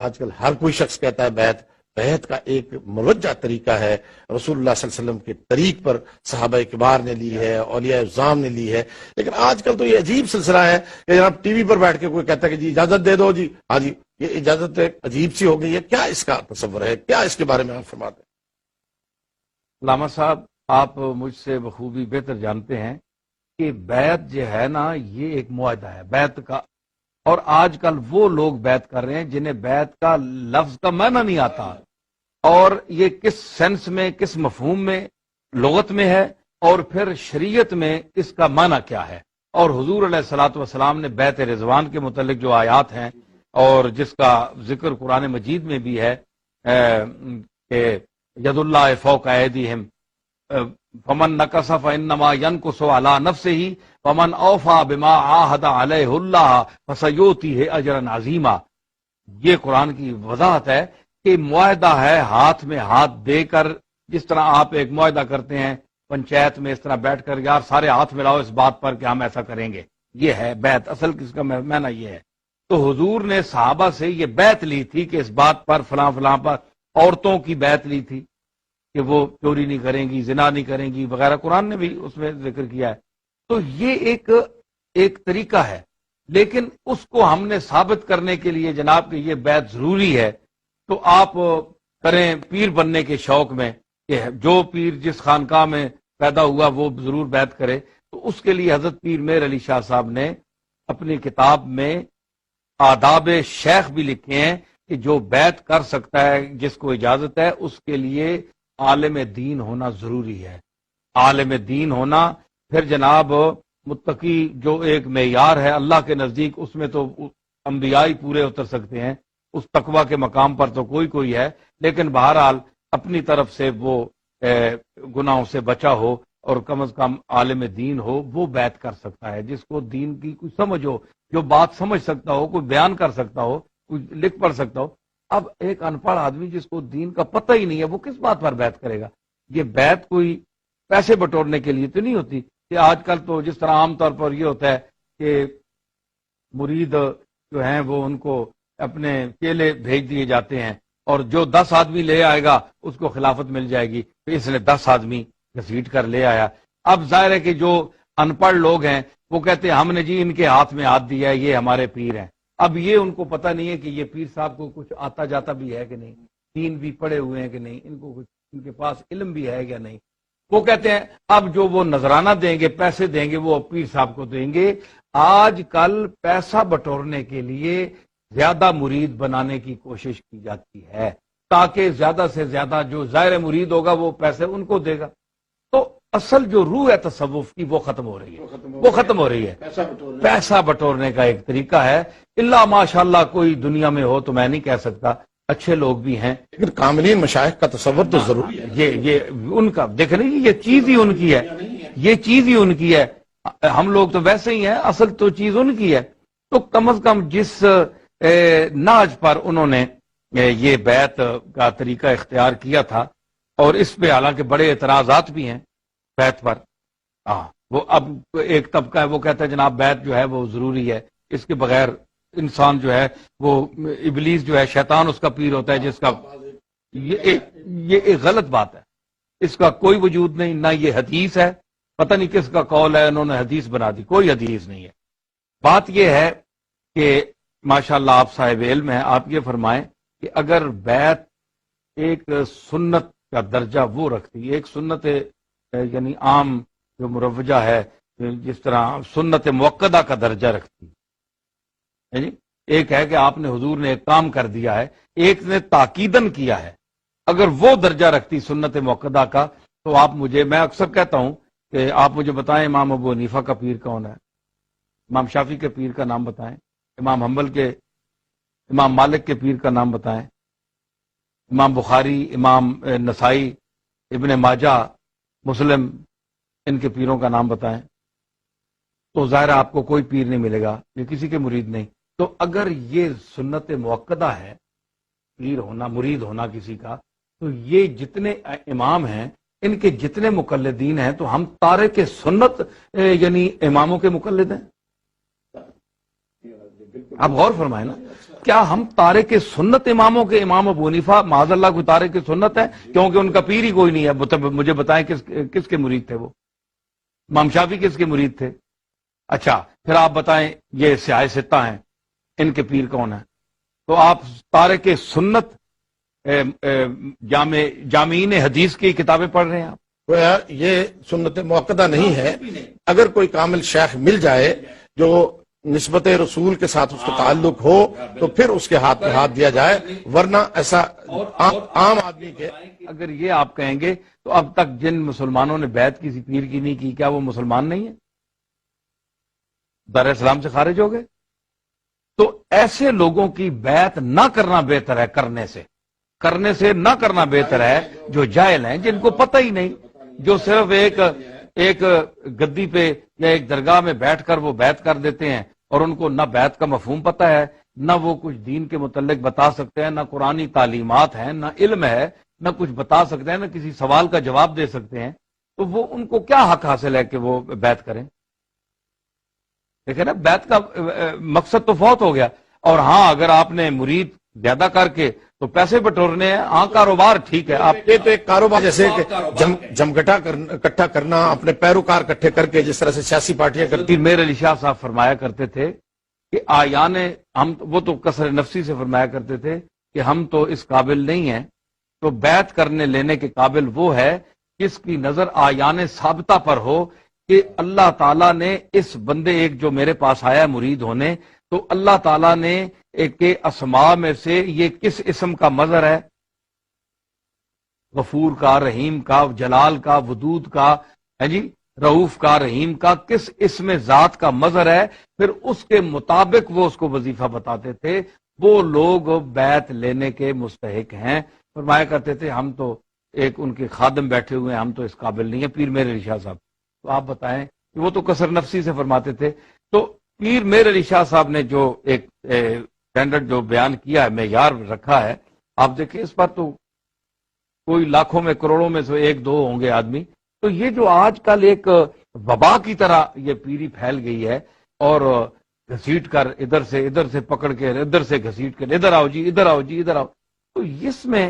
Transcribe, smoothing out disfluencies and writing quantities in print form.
آج کل ہر کوئی شخص کہتا ہے بیعت بیعت کا ایک موجہ طریقہ ہے، رسول اللہ صلی اللہ علیہ وسلم کے طریق پر صحابہ کبار نے لی ہے، اولیاء عظام نے لی ہے۔ لیکن آج کل تو یہ عجیب سلسلہ ہے کہ جناب ٹی وی پر بیٹھ کے کوئی کہتا ہے کہ جی اجازت دے دو، جی ہاں جی، یہ اجازت ایک عجیب سی ہو گئی ہے۔ کیا اس کا تصور ہے، کیا اس کے بارے میں آپ فرماتے ہیں؟ علامہ صاحب، آپ مجھ سے بخوبی بہتر جانتے ہیں کہ بیعت جو ہے نا، یہ ایک معاہدہ ہے بیعت کا، اور آج کل وہ لوگ بیعت کر رہے ہیں جنہیں بیعت کا لفظ کا معنی نہیں آتا، اور یہ کس سینس میں، کس مفہوم میں، لغت میں ہے، اور پھر شریعت میں اس کا معنی کیا ہے۔ اور حضور علیہ الصلوۃ والسلام نے بیعت رضوان کے متعلق جو آیات ہیں اور جس کا ذکر قرآن مجید میں بھی ہے کہ ید اللہ فوق ایدیہم فمن نکث فانما ینکث علی نفسہ ومن اوفی بما عاہد علیہ اللہ فسیؤتیہ اجرا عظیما۔ یہ قرآن کی وضاحت ہے کہ معاہدہ ہے ہاتھ میں ہاتھ دے کر، جس طرح آپ ایک معاہدہ کرتے ہیں پنچایت میں، اس طرح بیٹھ کر یار سارے ہاتھ ملاؤ اس بات پر کہ ہم ایسا کریں گے، یہ ہے بیعت۔ اصل کس کا معنی یہ ہے۔ تو حضور نے صحابہ سے یہ بیعت لی تھی کہ اس بات پر فلاں فلاں پر، عورتوں کی بیعت لی تھی کہ وہ چوری نہیں کریں گی، زنا نہیں کریں گی وغیرہ، قرآن نے بھی اس میں ذکر کیا ہے۔ تو یہ ایک طریقہ ہے، لیکن اس کو ہم نے ثابت کرنے کے لیے جناب کہ یہ بیعت ضروری ہے، تو آپ کریں پیر بننے کے شوق میں کہ جو پیر جس خانقاہ میں پیدا ہوا وہ ضرور بیعت کرے۔ تو اس کے لیے حضرت پیر مہر علی شاہ صاحب نے اپنی کتاب میں آداب شیخ بھی لکھے ہیں کہ جو بیعت کر سکتا ہے، جس کو اجازت ہے، اس کے لیے عالم دین ہونا ضروری ہے۔ عالم دین ہونا، پھر جناب متقی جو ایک معیار ہے اللہ کے نزدیک، اس میں تو انبیاء ہی پورے اتر سکتے ہیں، اس تقوی کے مقام پر تو کوئی ہے، لیکن بہرحال اپنی طرف سے وہ گناہوں سے بچا ہو اور کم از کم عالم دین ہو، وہ بیعت کر سکتا ہے، جس کو دین کی کوئی سمجھ ہو، جو بات سمجھ سکتا ہو، کوئی بیان کر سکتا ہو، کوئی لکھ پڑھ سکتا ہو۔ اب ایک ان پڑھ آدمی جس کو دین کا پتہ ہی نہیں ہے، وہ کس بات پر بیعت کرے گا؟ یہ بیعت کوئی پیسے بٹورنے کے لیے تو نہیں ہوتی کہ آج کل تو جس طرح عام طور پر یہ ہوتا ہے کہ مرید جو ہیں وہ ان کو اپنے کیلے بھیج دیے جاتے ہیں، اور جو 10 آدمی لے آئے گا اس کو خلافت مل جائے گی، تو اس نے 10 آدمی گھسیٹ کر لے آیا۔ اب ظاہر ہے کہ جو ان پڑھ لوگ ہیں وہ کہتے ہیں ہم نے جی ان کے ہاتھ میں ہاتھ دیا ہے، یہ ہمارے پیر ہیں۔ اب یہ ان کو پتہ نہیں ہے کہ یہ پیر صاحب کو کچھ آتا جاتا بھی ہے کہ نہیں، دین بھی پڑھے ہوئے ہیں کہ نہیں، ان کو کچھ ان کے پاس علم بھی ہے یا نہیں۔ وہ کہتے ہیں اب جو وہ نذرانہ دیں گے، پیسے دیں گے، وہ پیر صاحب کو دیں گے۔ آج کل پیسہ بٹورنے کے لیے زیادہ مرید بنانے کی کوشش کی جاتی ہے تاکہ زیادہ سے زیادہ جو ظاہر مرید ہوگا وہ پیسے ان کو دے گا۔ تو اصل جو روح ہے تصوف کی وہ ختم ہو رہی ہے، پیسہ بٹورنے کا ایک طریقہ ہے۔ اللہ ماشاءاللہ کوئی دنیا میں ہو تو میں نہیں کہہ سکتا، اچھے لوگ بھی ہیں، لیکن کاملین مشائخ کا تصور تو ضروری ہے۔ یہ ان کا دیکھ رہے، یہ چیز ہی ان کی ہے، یہ چیز ہی ان کی ہے۔ ہم لوگ تو ویسے ہی ہیں، اصل تو چیز ان کی ہے۔ تو کم از کم جس ناج پر انہوں نے یہ بیعت کا طریقہ اختیار کیا تھا، اور اس پہ حالانکہ بڑے اعتراضات بھی ہیں بیعت پر، وہ اب ایک طبقہ ہے وہ کہتا ہے جناب بیعت جو ہے وہ ضروری ہے، اس کے بغیر انسان جو ہے وہ ابلیس جو ہے شیطان اس کا پیر ہوتا ہے، جس کا یہ ایک غلط بات ہے، اس کا کوئی وجود نہیں، نہ یہ حدیث ہے، پتہ نہیں کس کا قول ہے، انہوں نے حدیث بنا دی، کوئی حدیث نہیں ہے۔ بات یہ ہے کہ ماشاءاللہ آپ صاحب علم ہیں، آپ یہ فرمائیں کہ اگر بیعت ایک سنت کا درجہ وہ رکھتی، ایک سنت یعنی عام جو مروجہ ہے، جس طرح سنت موقدہ کا درجہ رکھتی، یعنی ایک ہے کہ آپ نے حضور نے ایک کام کر دیا ہے، ایک نے تاکیدن کیا ہے، اگر وہ درجہ رکھتی سنت موقدہ کا، تو آپ مجھے، میں اکثر کہتا ہوں کہ آپ مجھے بتائیں امام ابو حنیفہ کا پیر کون ہے، امام شافعی کے پیر کا نام بتائیں، امام حنبل کے، امام مالک کے پیر کا نام بتائیں، امام بخاری، امام نسائی، ابن ماجہ، مسلم، ان کے پیروں کا نام بتائیں، تو ظاہر آپ کو کوئی پیر نہیں ملے گا، یہ کسی کے مرید نہیں۔ تو اگر یہ سنت موقدہ ہے پیر ہونا، مرید ہونا کسی کا، تو یہ جتنے امام ہیں ان کے جتنے مقلدین ہیں، تو ہم تارک سنت یعنی اماموں کے مقلد ہیں۔ آپ غور فرمائیں نا، کیا ہم تارک سنت اماموں کے امام ابو حنیفہ معاذ اللہ کوئی تارک سنت ہے؟ کیونکہ ان کا پیر ہی کوئی نہیں ہے. مجھے بتائیں کس کے مرید تھے وہ؟ امام شافعی کس کے مرید تھے؟ اچھا پھر آپ بتائیں یہ سیاہ ستہ ہیں، ان کے پیر کون ہیں؟ تو آپ تارک سنت جامعین حدیث کی کتابیں پڑھ رہے ہیں آپ. گویا یہ سنت موقدہ نہیں ہے. اگر کوئی کامل شیخ مل جائے جو نسبت رسول کے ساتھ اس کا تعلق ہو تو پھر اس کے ہاتھ پہ ہاتھ دیا جائے، ورنہ ایسا عام آدمی کے. اگر یہ آپ کہیں گے تو اب تک جن مسلمانوں نے بیعت کسی پیر کی نہیں کی، کیا وہ مسلمان نہیں ہیں؟ دار اسلام سے خارج ہو گئے؟ تو ایسے لوگوں کی بیعت نہ کرنا بہتر ہے کرنے سے نہ کرنا بہتر ہے جو جاہل ہیں، جن کو پتہ ہی نہیں، جو صرف ایک گدی پہ یا ایک درگاہ میں بیٹھ کر وہ بیعت کر دیتے ہیں اور ان کو نہ بیعت کا مفہوم پتہ ہے، نہ وہ کچھ دین کے متعلق بتا سکتے ہیں، نہ قرآنی تعلیمات ہیں، نہ علم ہے، نہ کچھ بتا سکتے ہیں، نہ کسی سوال کا جواب دے سکتے ہیں. تو وہ ان کو کیا حق حاصل ہے کہ وہ بیعت کریں؟ دیکھیں نا، بیعت کا مقصد تو فوت ہو گیا. اور ہاں اگر آپ نے مرید زیادہ کر کے تو پیسے بٹورنے ہیں، ہاں کاروبار ٹھیک ہے. آپ یہ تو ایک کاروبار جیسے کہ اکٹھا کرنا، اپنے پیروکار اکٹھے کر کے جس طرح سے سیاسی پارٹیاں کرتی. پیر میر علی شاہ صاحب فرمایا کرتے تھے کہ آیان ہم، وہ تو کثر نفسی سے فرمایا کرتے تھے کہ ہم تو اس قابل نہیں ہیں، تو بیعت کرنے لینے کے قابل وہ ہے جس کی نظر آیان ثابتہ پر ہو کہ اللہ تعالیٰ نے اس بندے ایک جو میرے پاس آیا ہے مرید ہونے، تو اللہ تعالیٰ نے ایک کے اسماء میں سے یہ کس اسم کا مظہر ہے، غفور کا، رحیم کا، جلال کا، ودود کا، ہے جی، رعوف کا، رحیم کا، کس اسم ذات کا مظہر ہے، پھر اس کے مطابق وہ اس کو وظیفہ بتاتے تھے. وہ لوگ بیعت لینے کے مستحق ہیں. فرمایا کرتے تھے ہم تو ایک ان کے خادم بیٹھے ہوئے ہیں، ہم تو اس قابل نہیں ہیں. پیر میر علی شاہ صاحب، تو آپ بتائیں کہ وہ تو کثر نفسی سے فرماتے تھے. تو پیر میر علی شاہ صاحب نے جو ایک اسٹینڈرڈ جو بیان کیا ہے، معیار رکھا ہے، آپ دیکھیں اس پر تو کوئی لاکھوں میں کروڑوں میں سے ایک دو ہوں گے آدمی. تو یہ جو آج کل ایک وبا کی طرح یہ پیری پھیل گئی ہے، اور گھسیٹ کر ادھر سے پکڑ کے ادھر سے گھسیٹ کر ادھر آؤ جی ادھر آؤ جی ادھر آؤ، تو اس میں